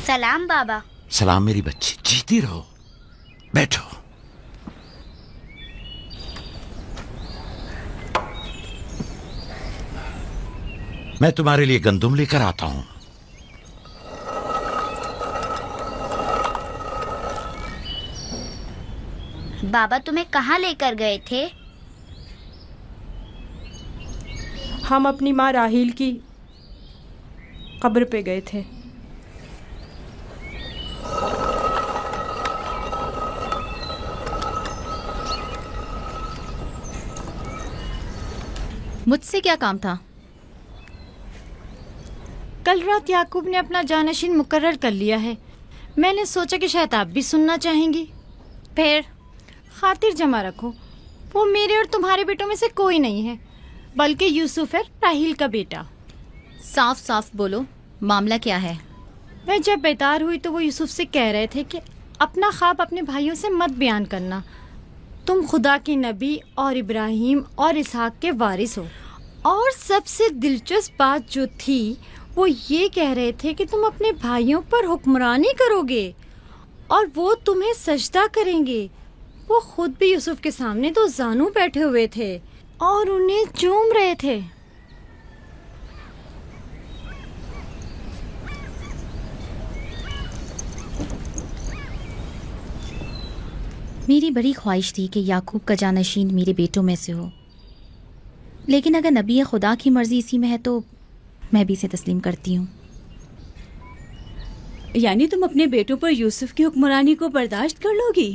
सलाम बाबा। सलाम मेरी बच्ची, जीती रहो। बैठो। मैं तुम्हारे लिए गंदुम लेकर आता हूं। बाबा तुम्हें कहाँ लेकर गए थे? हम अपनी माँ राहील की कब्र पे गए थे। मुझसे क्या काम था? कल रात याकूब ने अपना जानशीन मुकर्रर कर लिया है। मैंने सोचा कि शायद आप भी सुनना चाहेंगी। फिर खातिर जमा रखो, वो मेरे और तुम्हारे बेटों में से कोई नहीं है, बल्कि यूसुफ है, राहील का बेटा। साफ साफ बोलो, मामला क्या है? मैं जब बेदार हुई तो वो यूसुफ से कह रहे थे कि अपना ख्वाब अपने भाइयों से मत बयान करना। तुम खुदा के नबी और इब्राहिम और इसहाक के वारिस हो। और सबसे दिलचस्प बात जो थी वो ये कह रहे थे कि तुम अपने भाइयों पर हुक्मरानी करोगे और वो तुम्हें सजदा करेंगे। वो खुद भी यूसुफ के सामने दो जानू बैठे हुए थे और उन्हें चूम रहे थे। मेरी बड़ी ख्वाहिश थी कि याकूब का जानशीन मेरे बेटों में से हो, लेकिन अगर नबी खुदा की मर्जी इसी में है तो मैं भी इसे तस्लीम करती हूँ। यानी तुम अपने बेटों पर यूसुफ की हुक्मरानी को बर्दाश्त कर लोगी?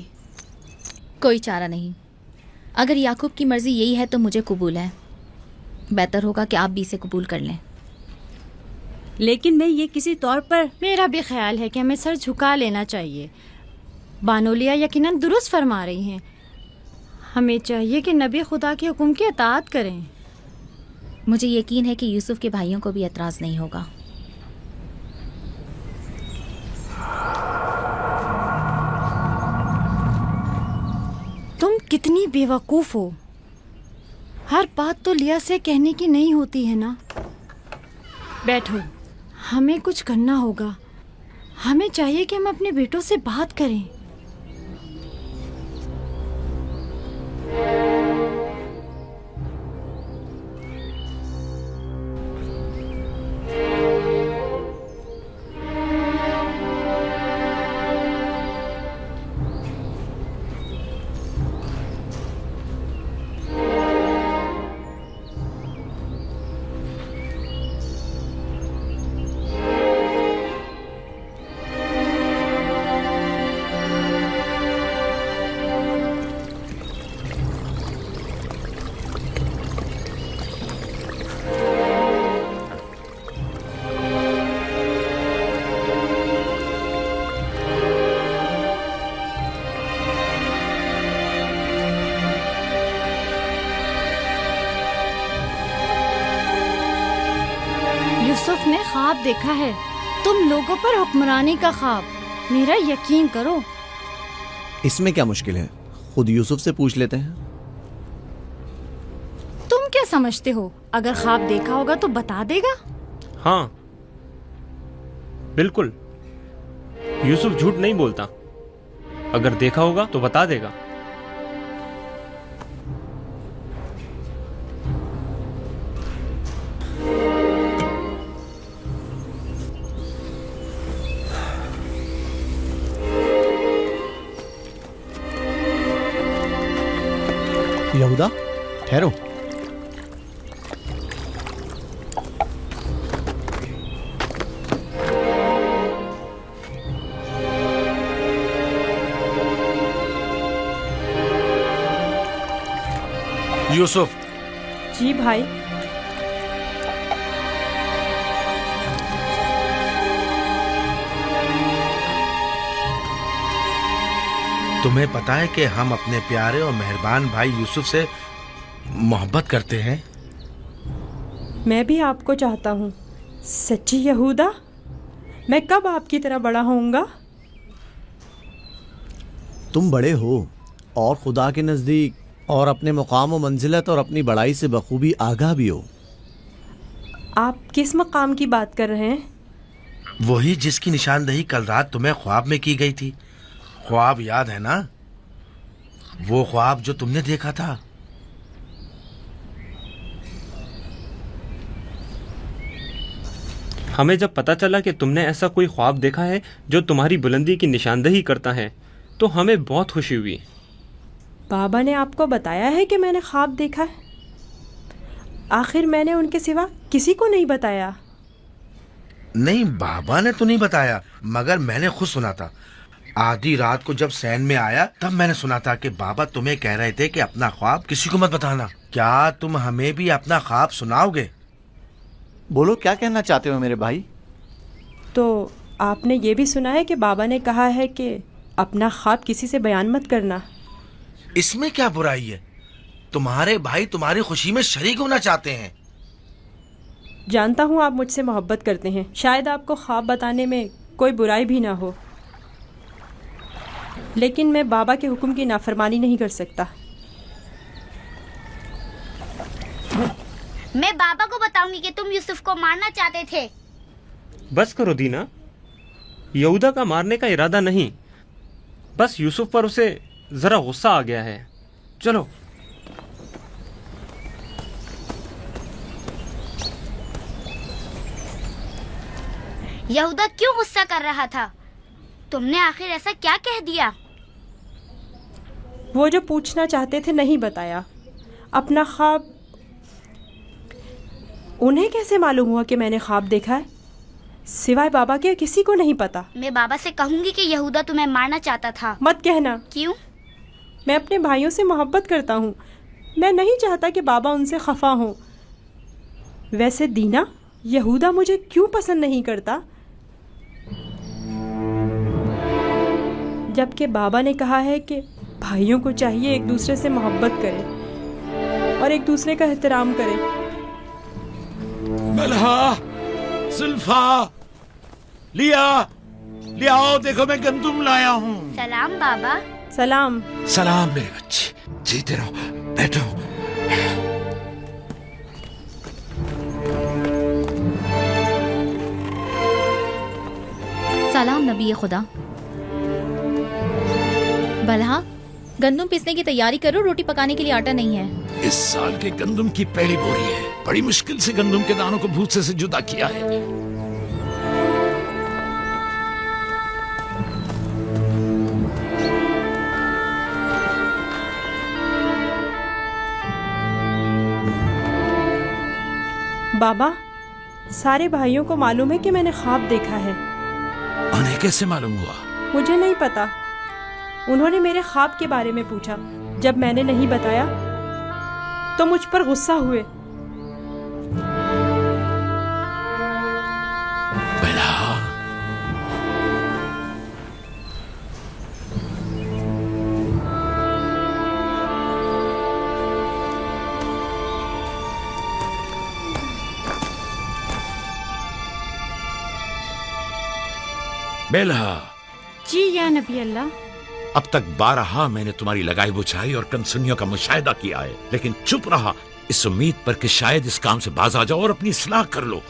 कोई चारा नहीं। अगर याकूब की मर्जी यही है तो मुझे कबूल है। बेहतर होगा कि आप भी इसे कबूल कर लें। लेकिन मैं ये किसी तौर पर... मेरा भी ख्याल है कि हमें सर झुका लेना चाहिए। बानोलिया यकीनन दुरुस्त फरमा रही हैं। हमें चाहिए कि नबी खुदा के हुक्म की अताअत करें। मुझे यकीन है कि यूसुफ के भाइयों को भी एतराज़ नहीं होगा। तुम कितनी बेवकूफ़ हो। हर बात तो लिया से कहने की नहीं होती है ना। बैठो, हमें कुछ करना होगा। हमें चाहिए कि हम अपने बेटों से बात करें। यूसुफ ने ख्वाब देखा है, तुम लोगों पर हुक्मरानी का ख्वाब। मेरा यकीन करो। इसमें क्या मुश्किल है, खुद यूसुफ से पूछ लेते हैं। तुम क्या समझते हो, अगर ख्वाब देखा होगा तो बता देगा? हाँ बिल्कुल, यूसुफ झूठ नहीं बोलता। अगर देखा होगा तो बता देगा। यहूदा, ठहरो। यूसुफ। जी भाई। तुम्हें पता है कि हम अपने प्यारे और मेहरबान भाई यूसुफ से मोहब्बत करते हैं। मैं भी आपको चाहता हूँ। सच्ची यहूदा, मैं कब आपकी तरह बड़ा होऊंगा? तुम बड़े हो और खुदा के नज़दीक और अपने मुकाम व मंजिलत और अपनी बड़ाई से बखूबी आगाह भी हो। आप किस मकाम की बात कर रहे हैं? वही जिसकी निशानदही कल रात तुम्हें ख्वाब में की गई थी। ख्वाब याद है ना? वो ख्वाब जो तुमने देखा था। हमें जब पता चला कि तुमने ऐसा कोई ख्वाब देखा है जो तुम्हारी बुलंदी की निशानदही करता है तो हमें बहुत खुशी हुई। बाबा ने आपको बताया है कि मैंने ख्वाब देखा है? आखिर मैंने उनके सिवा किसी को नहीं बताया। नहीं, बाबा ने तो नहीं बताया, मगर मैंने खुद सुना था। आधी रात को जब सैन में आया तब मैंने सुना था कि बाबा तुम्हें कह रहे थे कि अपना ख्वाब किसी को मत बताना। क्या तुम हमें भी अपना ख्वाब सुनाओगे? बोलो, क्या कहना चाहते हो मेरे भाई? तो आपने ये भी सुना है कि बाबा ने कहा है कि अपना ख्वाब किसी से बयान मत करना। इसमें क्या बुराई है? तुम्हारे भाई तुम्हारी खुशी में शरीक होना चाहते हैं। जानता हूँ आप मुझसे मोहब्बत करते हैं, शायद आपको ख्वाब बताने में कोई बुराई भी ना हो, लेकिन मैं बाबा के हुक्म की नाफरमानी नहीं कर सकता। मैं बाबा को बताऊंगी कि तुम यूसुफ को मारना चाहते थे। बस करो दीना, यहूदा का मारने का इरादा नहीं, बस यूसुफ पर उसे जरा गुस्सा आ गया है। चलो। यहूदा क्यों गुस्सा कर रहा था? तुमने आखिर ऐसा क्या कह दिया? वो जो पूछना चाहते थे नहीं बताया। अपना ख्वाब उन्हें कैसे मालूम हुआ कि मैंने ख्वाब देखा है? सिवाय बाबा के किसी को नहीं पता। मैं बाबा से कहूंगी कि यहूदा तुम्हें मारना चाहता था। मत कहना। क्यों? मैं अपने भाइयों से मोहब्बत करता हूँ। मैं नहीं चाहता कि बाबा उनसे खफा हो। वैसे दीना, यहूदा मुझे क्यों पसंद नहीं करता? जबकि बाबा ने कहा है कि भाइयों को चाहिए एक दूसरे से मोहब्बत करें और एक दूसरे का एहतराम करें। मलहा, जुल्फा, लिया, ले आओ, देखो मैं गंदुम लाया हूँ। सलाम बाबा। सलाम। सलाम मेरे बच्चे, जीते रहो, बैठो। सलाम नबी खुदा। बलहा, गंदम पीसने की तैयारी करो, रोटी पकाने के लिए आटा नहीं है। इस साल के गंदुम की पहली बोरी है। बड़ी मुश्किल से गंदुम के दानों को भूसे से जुदा किया है। बाबा, सारे भाइयों को मालूम है कि मैंने ख्वाब देखा है। उन्हें कैसे मालूम हुआ? मुझे नहीं पता। उन्होंने मेरे ख्वाब के बारे में पूछा। जब मैंने नहीं बताया तो मुझ पर गुस्सा हुए। बलहा, बेलहा। जी या नबी अल्लाह। अब तक 12 मैंने तुम्हारी लगाई बुझाई और कनसुनियों का मुशाहिदा किया है, लेकिन चुप रहा इस उम्मीद पर कि शायद इस काम से बाज आ जाओ और अपनी इस्लाह कर लो।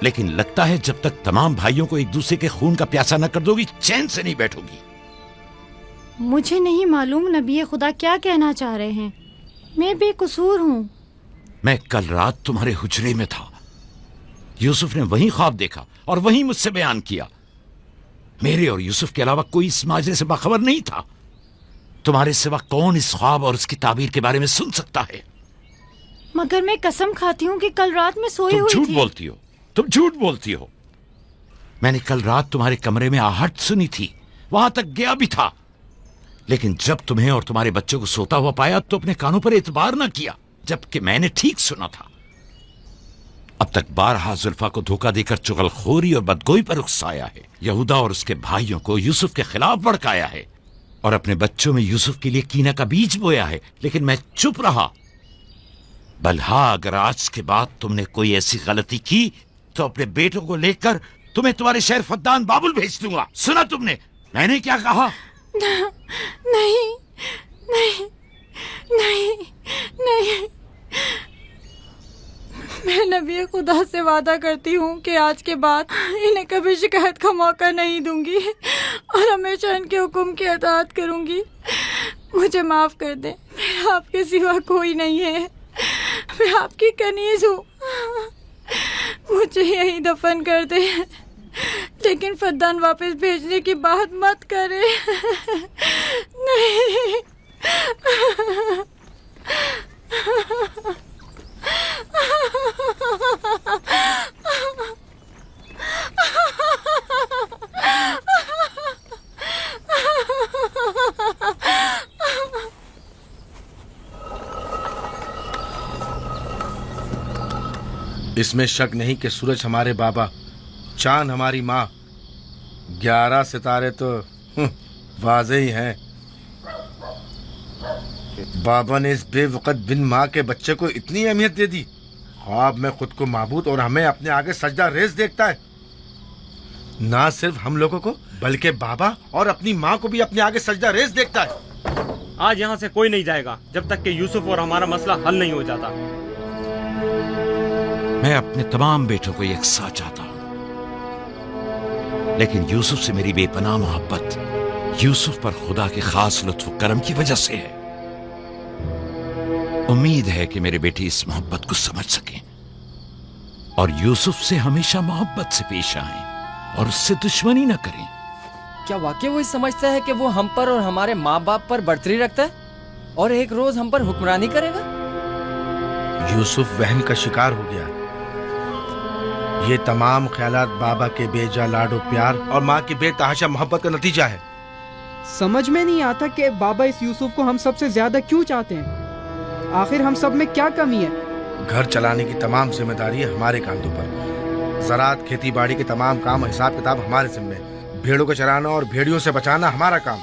लेकिन लगता है जब तक तमाम भाइयों को एक दूसरे के खून का प्यासा न कर दोगी, चैन से नहीं बैठोगी। मुझे नहीं मालूम नबी खुदा क्या कहना चाह रहे हैं। मैं बेकसूर हूँ। मैं कल रात तुम्हारे हुजरे में था। यूसुफ ने वही ख्वाब देखा और वही मुझसे बयान किया। मेरे और यूसुफ के अलावा कोई इस माजरे से बाखबर नहीं था। तुम्हारे सिवा कौन इस ख्वाब और उसकी ताबीर के बारे में सुन सकता है? मगर मैं कसम खाती हूँ कि कल रात में सोई हुई तुम झूठ थी। बोलती हो, तुम झूठ बोलती हो। मैंने कल रात तुम्हारे कमरे में आहट सुनी थी, वहां तक गया भी था, लेकिन जब तुम्हें और तुम्हारे बच्चों को सोता हुआ पाया तो अपने कानों पर एतबार न किया, जबकि मैंने ठीक सुना था। अब तक 12 जुल्फा को धोखा देकर चुगलखोरी और बदगोई पर उकसाया है। यहूदा और उसके भाइयों को यूसुफ के खिलाफ भड़काया है और अपने बच्चों में यूसुफ के लिए कीना का बीज बोया है, लेकिन मैं चुप रहा। बलहा, अगर आज के बाद तुमने कोई ऐसी गलती की तो अपने बेटों को लेकर तुम्हें तुम्हारे शहर फद्दान बाबुल भेज दूंगा। सुना तुमने मैंने क्या कहा? नहीं नहीं नहीं नहीं। मैं नबी खुदा से वादा करती हूँ कि आज के बाद इन्हें कभी शिकायत का मौका नहीं दूंगी और हमेशा इनके हुक्म की अताअत करूँगी। मुझे माफ़ कर दें, मेरा आपके सिवा कोई नहीं है। मैं आपकी कनीज़ हूँ, मुझे यहीं दफन कर दें, लेकिन फद्दान वापस भेजने की बात मत करें। नहीं। इसमें शक नहीं कि सूरज हमारे बाबा, चांद हमारी माँ, 11 सितारे तो वाज़े ही हैं। बाबा ने इस बेवकत बिन माँ के बच्चे को इतनी अहमियत दे दी। ख्वाब में खुद को माबूद और हमें अपने आगे सजदा रेज़ देखता है। ना सिर्फ हम लोगों को बल्कि बाबा और अपनी माँ को भी अपने आगे सजदा रेज़ देखता है। आज यहाँ से कोई नहीं जाएगा जब तक कि यूसुफ और हमारा मसला हल नहीं हो जाता। मैं अपने तमाम बेटों को एक साथ चाहता हूं, लेकिन यूसुफ से मेरी बेपनाह मोहब्बत यूसुफ पर खुदा के खास लुत्फ करम की वजह से है। उम्मीद है कि मेरे बेटे इस मोहब्बत को समझ सकें और यूसुफ से हमेशा मोहब्बत से पेश आएं और उससे दुश्मनी न करें। क्या वाकई वो समझता है कि वो हम पर और हमारे माँ बाप पर बर्तरी रखता है और एक रोज हम पर हुक्मरानी करेगा? यूसुफ वहम का शिकार हो गया। ये तमाम ख्यालात बाबा के बेजा लाडो प्यार और माँ की बेतहाशा मोहब्बत का नतीजा है। समझ में नहीं आता कि बाबा इस यूसुफ को हम सबसे ज्यादा क्यों चाहते हैं। आखिर हम सब में क्या कमी है? घर चलाने की तमाम जिम्मेदारी हमारे कांधों पर। ज़राअत, खेती बाड़ी के तमाम काम, हिसाब किताब हमारे जिम्मे। भेड़ों को चराना और भेड़ियों से बचाना हमारा काम।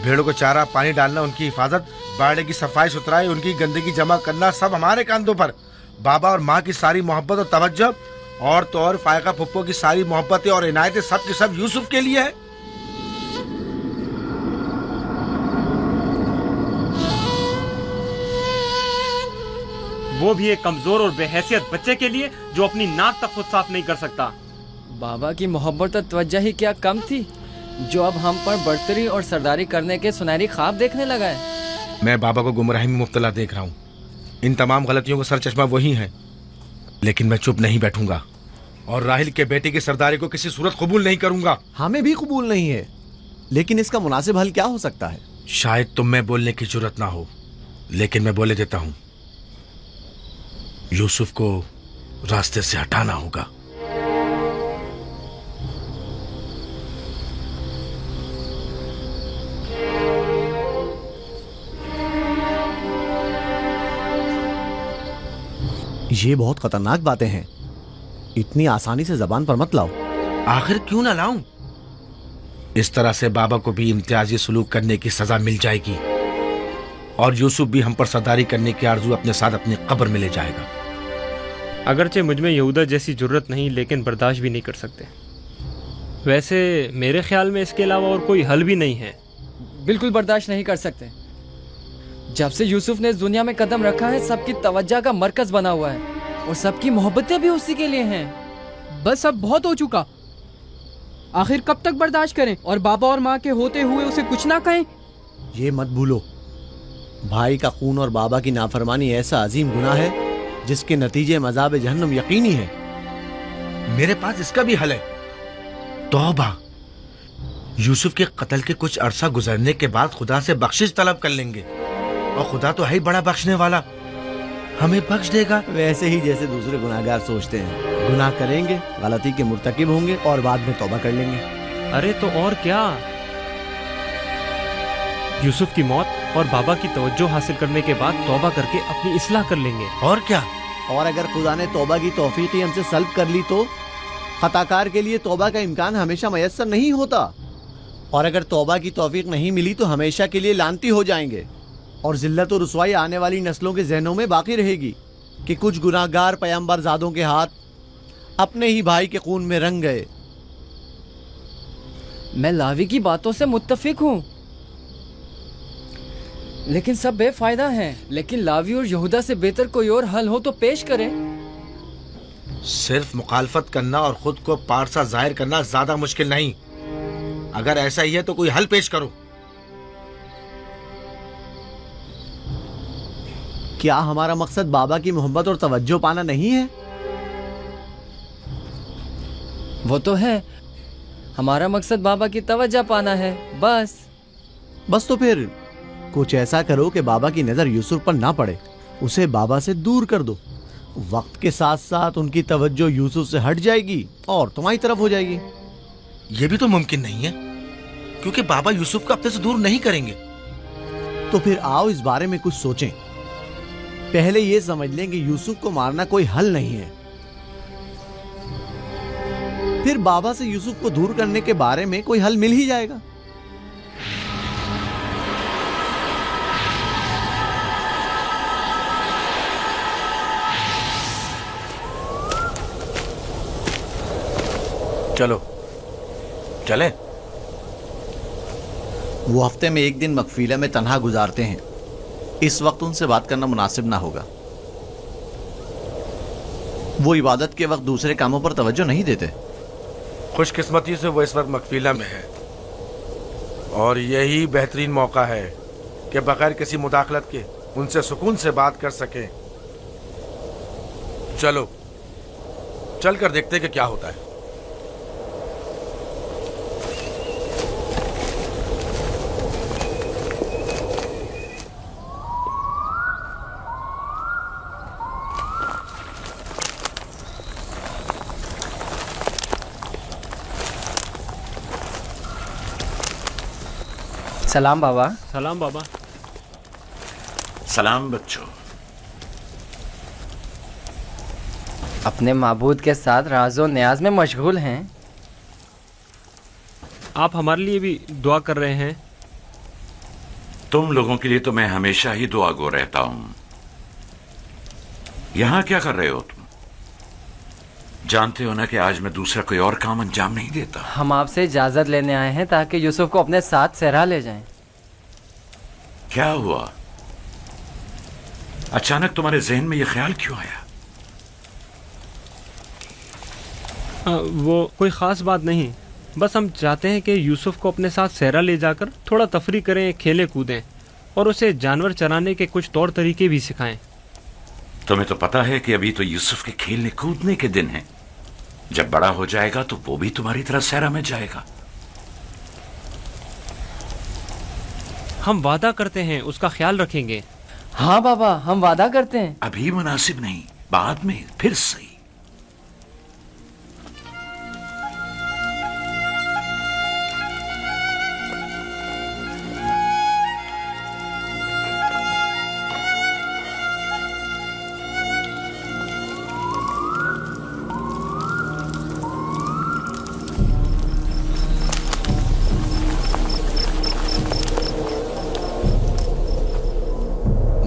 भेड़ों को चारा पानी डालना, उनकी हिफाजत, बाड़े की सफाई सुथराई, उनकी गंदगी जमा करना सब हमारे कांधों पर। बाबा और माँ की सारी मोहब्बत और तवज्जो और तो और फायका फुप्पो की सारी मोहब्बतें और इनायतें सब की सब यूसुफ के लिए है। वो भी एक कमजोर और बेहैसियत बच्चे के लिए जो अपनी नाक तक खुद साफ नहीं कर सकता। बाबा की मोहब्बत और तवज्जो ही क्या कम थी जो अब हम पर बर्तरी और सरदारी करने के सुनहरी ख्वाब देखने लगा है। मैं बाबा को गुमराही में मुब्तला देख रहा हूँ। इन तमाम गलतियों का सर चश्मा वही है, लेकिन मैं चुप नहीं बैठूंगा और राहिल के बेटे की सरदारी को किसी सूरत कबूल नहीं करूंगा। हमें भी कबूल नहीं है, लेकिन इसका मुनासिब हल क्या हो सकता है? शायद तुम में बोलने की जरूरत ना हो, लेकिन मैं बोले देता हूँ। यूसुफ को रास्ते से हटाना होगा। ये बहुत खतरनाक बातें हैं, इतनी आसानी से जबान पर मत लाओ। आखिर क्यों ना लाऊं? इस तरह से बाबा को भी इम्तियाजी सलूक करने की सजा मिल जाएगी और यूसुफ भी हम पर सरदारी करने की आरज़ू अपने साथ अपनी कब्र में ले जाएगा। अगरचे मुझमें यहूदा जैसी जरूरत नहीं, लेकिन बर्दाश्त भी नहीं कर सकते। वैसे मेरे ख्याल में इसके अलावा और कोई हल भी नहीं है। बिल्कुल बर्दाश्त नहीं कर सकते। जब से यूसुफ ने इस दुनिया में कदम रखा है, सबकी तवज्जो का मरकज बना हुआ है और सबकी मोहब्बतें भी उसी के लिए हैं। बस अब बहुत हो चुका। आखिर कब तक बर्दाश्त करें और बाबा और माँ के होते हुए उसे कुछ ना कहें? ये मत भूलो, भाई का खून और बाबा की नाफरमानी ऐसा अजीम गुनाह है जिसके नतीजे मज़ाब जहन्नम यकीनी है। मेरे पास इसका भी हल है, तौबा। यूसुफ के कत्ल के कुछ अरसा गुजरने के बाद खुदा से बख्शिश तलब कर लेंगे और खुदा तो है ही बड़ा बख्शने वाला, हमें बख्श देगा। वैसे ही जैसे दूसरे गुनाहगार सोचते हैं, गुनाह करेंगे, गलती के मुर्तकिब होंगे और बाद में तौबा कर लेंगे। अरे तो और क्या, यूसुफ की मौत और बाबा की तवज्जो हासिल करने के बाद तौबा करके अपनी इस्लाह कर लेंगे। और क्या, और अगर खुदा ने तौबा की तौफीक हमसे सल्ब कर ली तो खताकार के लिए तौबा का इम्कान हमेशा मयस्सर नहीं होता, और अगर तौबा की तौफीक नहीं मिली तो हमेशा के लिए लानती हो जाएंगे और जिल्लत और रुसवाई आने वाली नस्लों के जहनों में बाकी रहेगी कि कुछ गुनाहगार पैगंबर ज़ादों के हाथ अपने ही भाई के खून में रंग गए। मैं लावी की बातों से मुत्तफिक हूँ। लेकिन सब बेफायदा हैं। लेकिन लावी और यहूदा से बेहतर कोई और हल हो तो पेश करें। सिर्फ मुखालफत करना और खुद को पारसा जाहिर करना ज्यादा मुश्किल नहीं। अगर ऐसा ही है तो कोई हल पेश करो। क्या हमारा मकसद बाबा की मोहब्बत और तवज्जो पाना नहीं है? वो तो है, हमारा मकसद बाबा की तवज्जो पाना है, बस तो फिर कुछ ऐसा करो कि बाबा की नजर यूसुफ पर ना पड़े, उसे बाबा से दूर कर दो। वक्त के साथ साथ उनकी तवज्जो यूसुफ से हट जाएगी और तुम्हारी तरफ हो जाएगी। ये भी तो मुमकिन नहीं है, क्योंकि बाबा यूसुफ को अपने से दूर नहीं करेंगे। तो फिर आओ इस बारे में कुछ सोचें। पहले ये समझ लें कि यूसुफ को मारना कोई हल नहीं है। फिर बाबा से यूसुफ को दूर करने के बारे में कोई हल मिल ही जाएगा। चलो चले। वो हफ्ते में एक दिन मकफीला में तन्हा गुजारते हैं, इस वक्त उनसे बात करना मुनासिब ना होगा। वो इबादत के वक्त दूसरे कामों पर तवज्जो नहीं देते। खुशकिस्मती से वो इस वक्त मकफीला में है और यही बेहतरीन मौका है कि बगैर किसी मुदाखलत के उनसे सुकून से बात कर सके। चलो चल कर देखते कि क्या होता है। सलाम बाबा। सलाम बाबा। सलाम बच्चों। अपने माबूद के साथ राज़ो न्याज में मशगूल हैं। आप हमारे लिए भी दुआ कर रहे हैं। तुम लोगों के लिए तो मैं हमेशा ही दुआगो रहता हूं। यहां क्या कर रहे हो तुम? जानते हो ना कि आज मैं दूसरा कोई और काम अंजाम नहीं देता। हम आपसे इजाज़त लेने आए हैं ताकि यूसुफ को अपने साथ सहरा ले जाएं। क्या हुआ? अचानक तुम्हारे जहन में यह ख्याल क्यों आया? वो कोई ख़ास बात नहीं, बस हम चाहते हैं कि यूसुफ को अपने साथ सहरा ले जाकर थोड़ा तफरी करें, खेलें कूदें और उसे जानवर चराने के कुछ तौर तरीके भी सिखाएं। तुम्हें तो पता है कि अभी तो यूसुफ के खेलने कूदने के दिन हैं। जब बड़ा हो जाएगा तो वो भी तुम्हारी तरह सहरा में जाएगा। हम वादा करते हैं उसका ख्याल रखेंगे। हाँ बाबा, हम वादा करते हैं। अभी मुनासिब नहीं, बाद में फिर सही।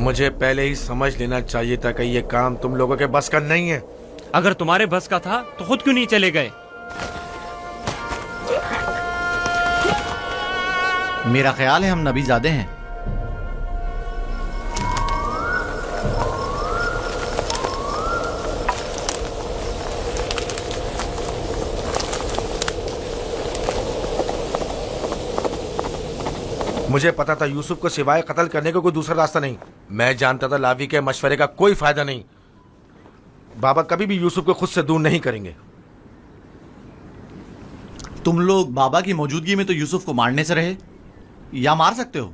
मुझे पहले ही समझ लेना चाहिए था कि ये काम तुम लोगों के बस का नहीं है। अगर तुम्हारे बस का था तो खुद क्यों नहीं चले गए? मेरा ख्याल है हम नबीजादे हैं। मुझे पता था यूसुफ को सिवाय कत्ल करने का कोई दूसरा रास्ता नहीं। मैं जानता था लावी के मशवरे का कोई फायदा नहीं। बाबा कभी भी यूसुफ को खुद से दूर नहीं करेंगे। तुम लोग बाबा की मौजूदगी में तो यूसुफ को मारने से रहे या मार सकते हो।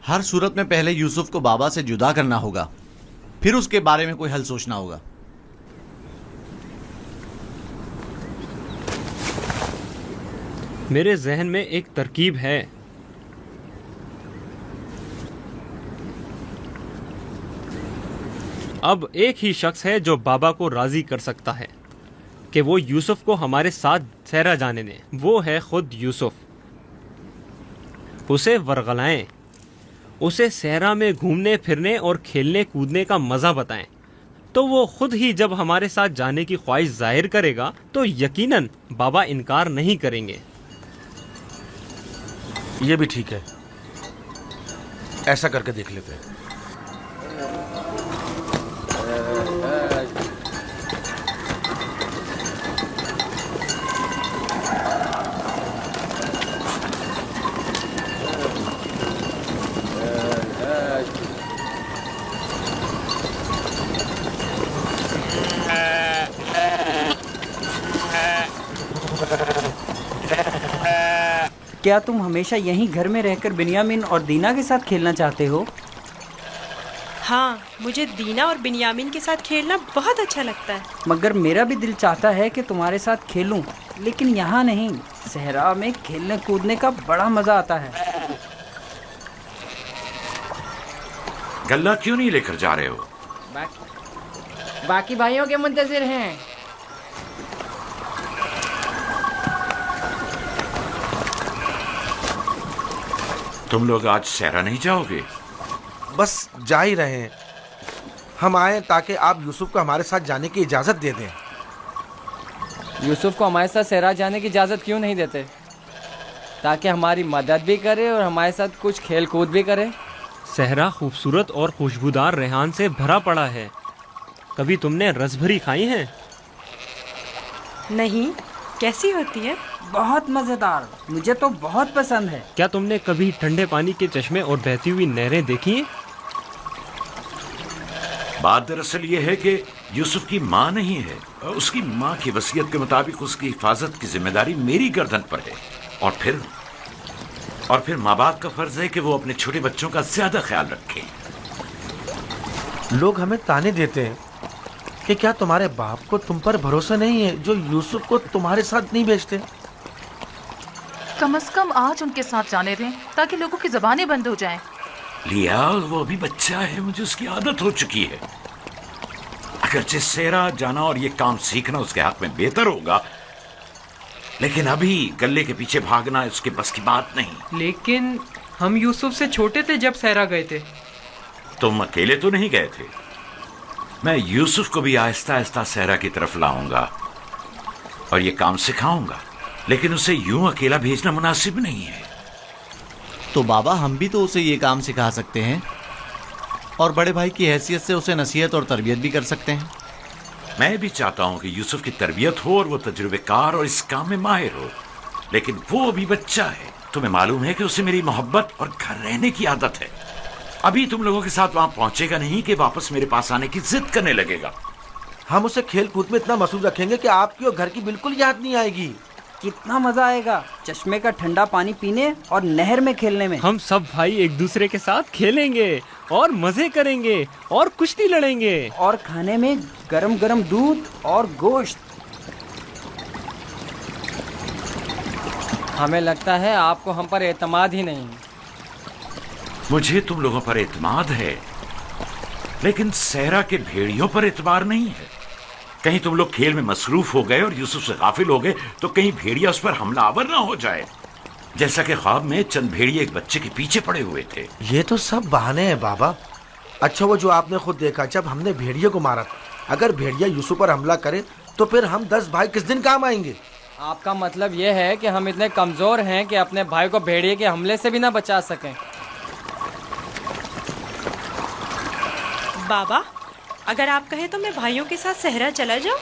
हर सूरत में पहले यूसुफ को बाबा से जुदा करना होगा, फिर उसके बारे में कोई हल सोचना होगा। मेरे जहन में एक तरकीब है। अब एक ही शख्स है जो बाबा को राजी कर सकता है कि वो यूसुफ को हमारे साथ सहरा जाने दें। वो है खुद यूसुफ। उसे वरगलाएं, उसे सहरा में घूमने फिरने और खेलने कूदने का मज़ा बताएं, तो वो खुद ही जब हमारे साथ जाने की ख्वाहिश जाहिर करेगा तो यकीनन बाबा इनकार नहीं करेंगे। ये भी ठीक है। ऐसा करके देख लेते हैं। क्या तुम हमेशा यहीं घर में रहकर बिन्यामिन और दीना के साथ खेलना चाहते हो? हाँ, मुझे दीना और बिन्यामिन के साथ खेलना बहुत अच्छा लगता है। मगर मेरा भी दिल चाहता है कि तुम्हारे साथ खेलूं, लेकिन यहाँ नहीं। सहरा में खेलने कूदने का बड़ा मजा आता है। गल्ला क्यों नहीं लेकर जा रहे हो? बाकी भाइयों के मुंतजिर हैं। तुम लोग आज सहरा नहीं जाओगे? बस जा ही रहे हैं। हम आए ताकि आप यूसुफ को हमारे साथ जाने की इजाज़त दे दें। यूसुफ को हमारे साथ सहरा जाने की इजाज़त क्यों नहीं देते? ताकि हमारी मदद भी करे और हमारे साथ कुछ खेल कूद भी करे। सहरा खूबसूरत और खुशबूदार रेहान से भरा पड़ा है। कभी तुमने रसभरी खाई हैं? नहीं, कैसी होती है? बहुत मजेदार, मुझे तो बहुत पसंद है। क्या तुमने कभी ठंडे पानी के चश्मे और बहती हुई नहरें देखी हैं? बात दरअसल ये है कि यूसुफ की माँ नहीं है। उसकी माँ की वसीयत के मुताबिक उसकी हिफाजत की जिम्मेदारी मेरी गर्दन पर है। और फिर माँ बाप का फर्ज है कि वो अपने छोटे बच्चों का ज्यादा ख्याल रखें। लोग हमें ताने देते हैं कि क्या तुम्हारे बाप को तुम पर भरोसा नहीं है जो यूसुफ को तुम्हारे साथ नहीं भेजते? कम से कम आज उनके साथ जाने दें ताकि लोगों की ज़बानें बंद हो जाएं। लिया, वो अभी बच्चा है, मुझे उसकी आदत हो चुकी है। अगरचे सहरा जाना और ये काम सीखना उसके हक में बेहतर होगा, लेकिन अभी गल्ले के पीछे भागना उसके बस की बात नहीं। लेकिन हम यूसुफ से छोटे थे जब सहरा गए थे। तुम अकेले तो नहीं गए थे। मैं यूसुफ को भी आहिस्ता आहिस्ता सहरा की तरफ लाऊंगा और ये काम सिखाऊंगा, लेकिन उसे यूं अकेला भेजना मुनासिब नहीं है। तो बाबा, हम भी तो उसे ये काम सिखा सकते हैं और बड़े भाई की हैसियत से उसे नसीहत और तरबियत भी कर सकते हैं। मैं भी चाहता हूं कि यूसुफ की तरबियत हो और वो तजुर्बेकार और इस काम में माहिर हो, लेकिन वो अभी बच्चा है। तुम्हें मालूम है कि उसे मेरी मोहब्बत और घर रहने की आदत है। अभी तुम लोगों के साथ वहां पहुंचेगा नहीं कि वापस मेरे पास आने की जिद करने लगेगा। हम उसे खेल कूद में इतना मसरूफ रखेंगे कि आपकी और घर की बिल्कुल याद नहीं आएगी। कितना मजा आएगा चश्मे का ठंडा पानी पीने और नहर में खेलने में। हम सब भाई एक दूसरे के साथ खेलेंगे और मजे करेंगे और कुश्ती लड़ेंगे और खाने में गरम गरम दूध और गोश्त। हमें लगता है आपको हम पर एतमाद ही नहीं। मुझे तुम लोगों पर एतमाद है, लेकिन सहरा के भेड़ियों पर एतबार नहीं है। कहीं तुम लोग खेल में मसरूफ हो गए और यूसुफ से गाफिल हो गए तो कहीं भेड़िया उस पर हमलावर ना हो जाए, जैसा कि ख्वाब में चंद भेड़िए एक बच्चे के पीछे पड़े हुए थे। ये तो सब बहाने हैं बाबा। अच्छा, वो जो आपने खुद देखा जब हमने भेड़िए को मारा था, अगर भेड़िया यूसुफ पर हमला करे तो फिर हम 10 भाई किस दिन काम आएंगे? आपका मतलब ये है कि हम इतने कमजोर हैं कि अपने भाई को भेड़िए के हमले से भी ना बचा सकें। बाबा, अगर आप कहें तो मैं भाइयों के साथ सहरा चला जाऊं?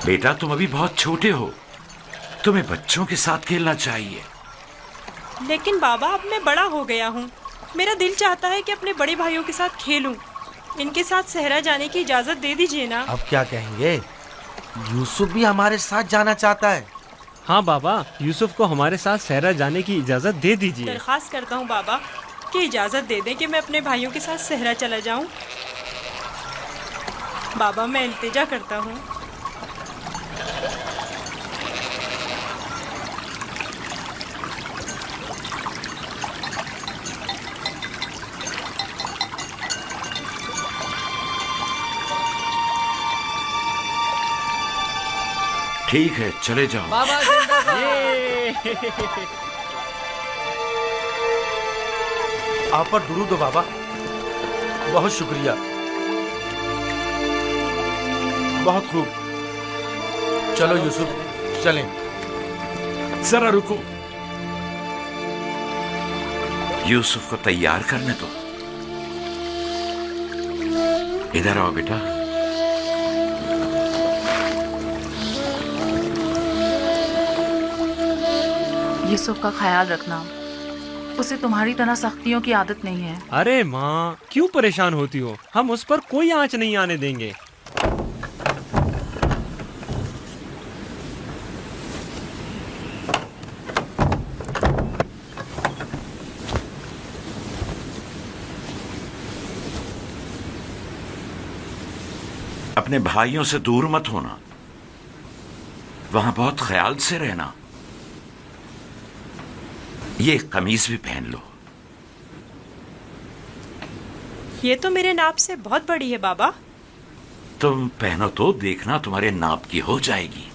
बेटा, तुम अभी बहुत छोटे हो, तुम्हें बच्चों के साथ खेलना चाहिए। लेकिन बाबा, अब मैं बड़ा हो गया हूँ। मेरा दिल चाहता है कि अपने बड़े भाइयों के साथ खेलूं। इनके साथ सहरा जाने की इजाजत दे दीजिए ना। अब क्या कहेंगे? यूसुफ भी हमारे साथ जाना चाहता है। हाँ बाबा, यूसुफ को हमारे साथ सहरा जाने की इजाजत दे दीजिए। दरख्वास्त करता हूँ बाबा कि इजाजत दे दें कि मैं अपने भाइयों के साथ सहरा चला जाऊं। बाबा, मैं इल्तिजा करता हूँ। ठीक है, चले जाओ। बाबा आप पर दुरूद हो बाबा, बहुत शुक्रिया, बहुत खूब। चलो यूसुफ, चलें। जरा रुको, यूसुफ को तैयार करने दो। इधर आओ बेटा। यूसुफ का ख्याल रखना, उसे तुम्हारी तरह सख्तियों की आदत नहीं है। अरे माँ, क्यों परेशान होती हो? हम उस पर कोई आंच नहीं आने देंगे। अपने भाइयों से दूर मत होना, वहां बहुत ख्याल से रहना। ये कमीज भी पहन लो। ये तो मेरे नाप से बहुत बड़ी है बाबा। तुम पहनो तो देखना तुम्हारे नाप की हो जाएगी।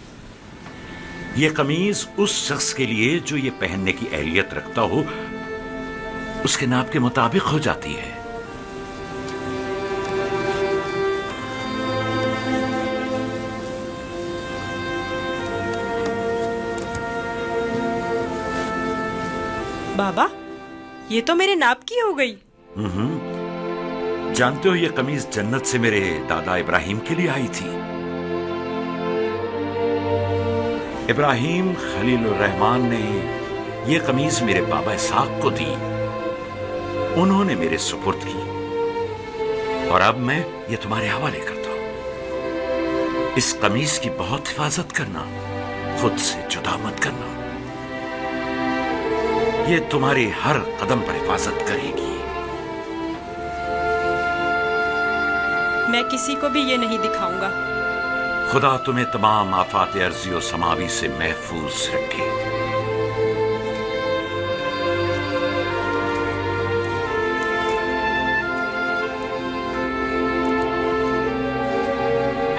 ये कमीज उस शख्स के लिए जो ये पहनने की अहलियत रखता हो, उसके नाप के मुताबिक हो जाती है। बाबा, ये तो मेरे नाप की हो गई। जानते हो, ये कमीज जन्नत से मेरे दादा इब्राहिम के लिए आई थी। इब्राहिम खलीलुर रहमान ने ये कमीज मेरे बाबा इसहाक को दी। उन्होंने मेरे सुपुर्द की और अब मैं ये तुम्हारे हवाले करता हूं। इस कमीज की बहुत हिफाजत करना, खुद से जुदा मत करना। ये तुम्हारे हर कदम पर हिफाजत करेगी। मैं किसी को भी ये नहीं दिखाऊंगा। खुदा तुम्हें तमाम आफात अर्जी और समावी से महफूज रखे।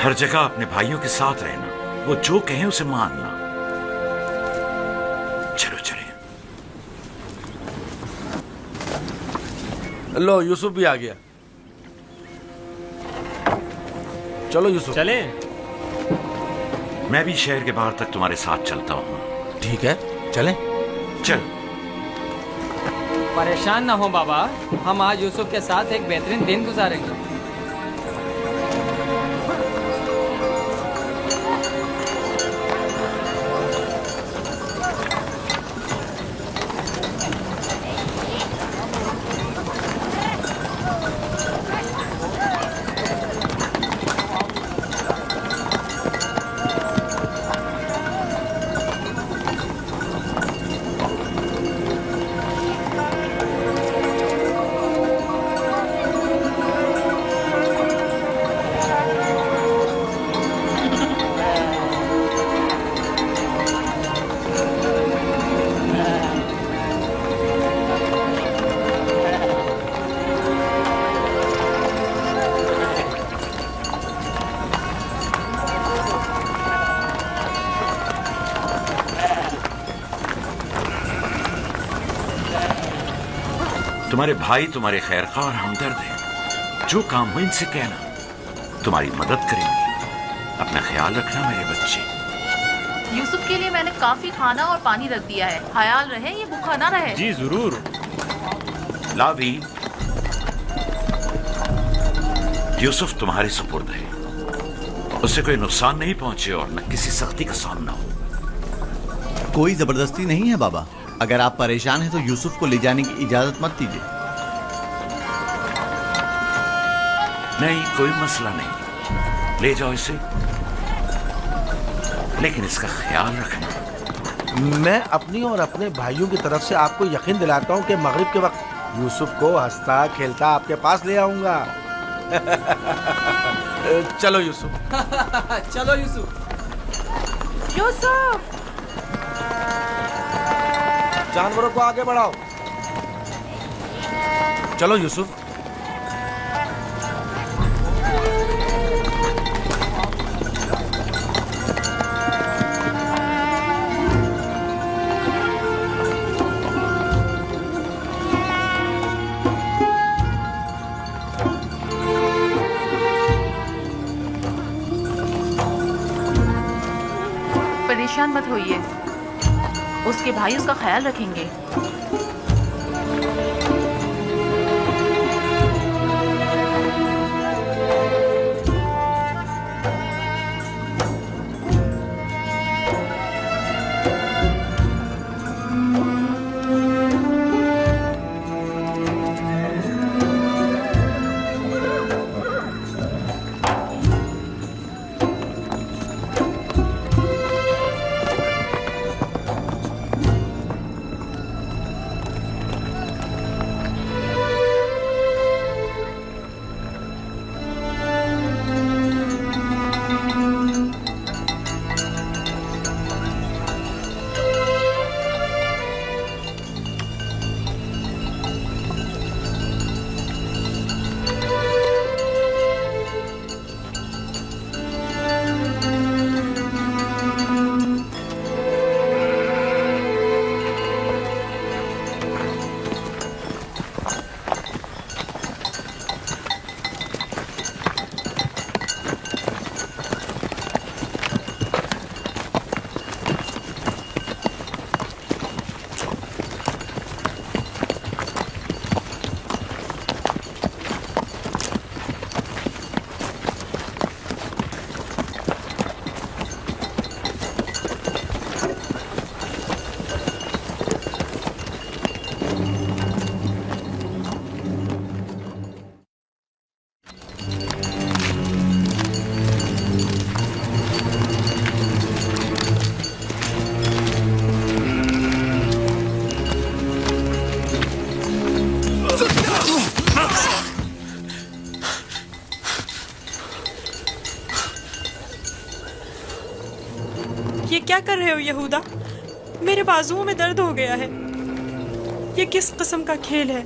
हर जगह अपने भाइयों के साथ रहना, वो जो कहें उसे मानना। चलो चले। लो, यूसुफ भी आ गया। चलो यूसुफ। चले। मैं भी शहर के बाहर तक तुम्हारे साथ चलता हूँ। ठीक है, चलें। चल। परेशान ना हो बाबा, हम आज यूसुफ के साथ एक बेहतरीन दिन गुजारेंगे। तुम्हारे भाई तुम्हारे खैरखा और हमदर्द हैं। जो काम हो इनसे कहना, तुम्हारी मदद करेंगे। अपना ख्याल रखना मेरे बच्चे। यूसुफ के लिए मैंने काफी खाना और पानी रख दिया है। ख्याल रहे ये भूखा ना रहे। जी जरूर। लावी, यूसुफ तुम्हारे सुपुर्द है। उसे कोई नुकसान नहीं पहुंचे और न किसी सख्ती का सामना हो। कोई जबरदस्ती नहीं है बाबा। अगर आप परेशान हैं तो यूसुफ को ले जाने की इजाजत मत दीजिए। नहीं, कोई मसला नहीं, ले जाओ इसे, लेकिन इसका ख्याल रखना। मैं अपनी और अपने भाइयों की तरफ से आपको यकीन दिलाता हूँ कि मगरिब के वक्त यूसुफ को हंसता खेलता आपके पास ले आऊंगा। चलो यूसुफ। चलो यूसुफ। यूसुफ, जानवरों को आगे बढ़ाओ। चलो यूसुफ। परेशान मत होइए, उसके भाई उसका ख्याल रखेंगे। ये क्या कर रहे हो यहूदा? मेरे बाजुओं में दर्द हो गया है। ये किस किस्म का खेल है?